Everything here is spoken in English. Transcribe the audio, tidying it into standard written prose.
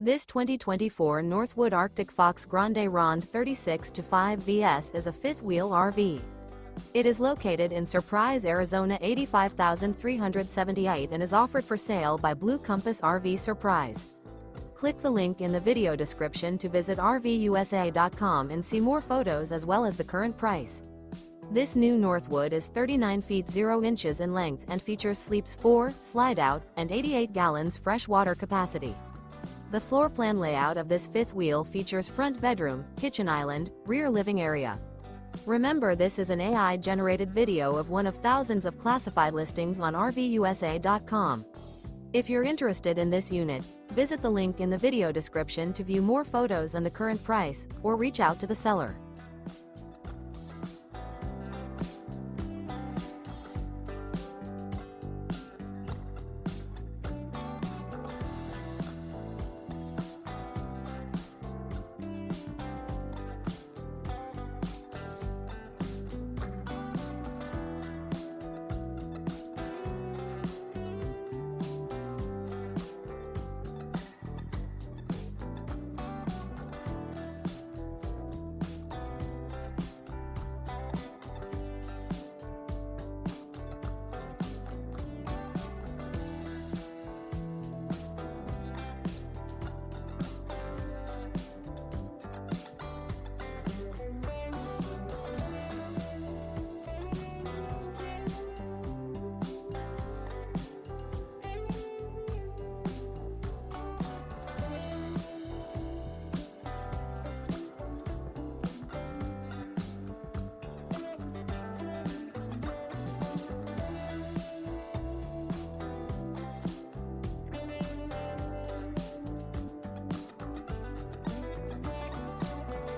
This 2024 Northwood Arctic Fox Grande Ronde 36-5 VS is a fifth-wheel RV. It is located in Surprise, Arizona 85,378 and is offered for sale by Blue Compass RV Surprise. Click the link in the video description to visit RVUSA.com and see more photos as well as the current price. This new Northwood is 39 feet 0 inches in length and features sleeps 4, slide-out, and 88 gallons fresh water capacity. The floor plan layout of this fifth wheel features front bedroom, kitchen island, rear living area. Remember, this is an AI-generated video of one of thousands of classified listings on RVUSA.com. If you're interested in this unit, visit the link in the video description to view more photos and the current price, or reach out to the seller.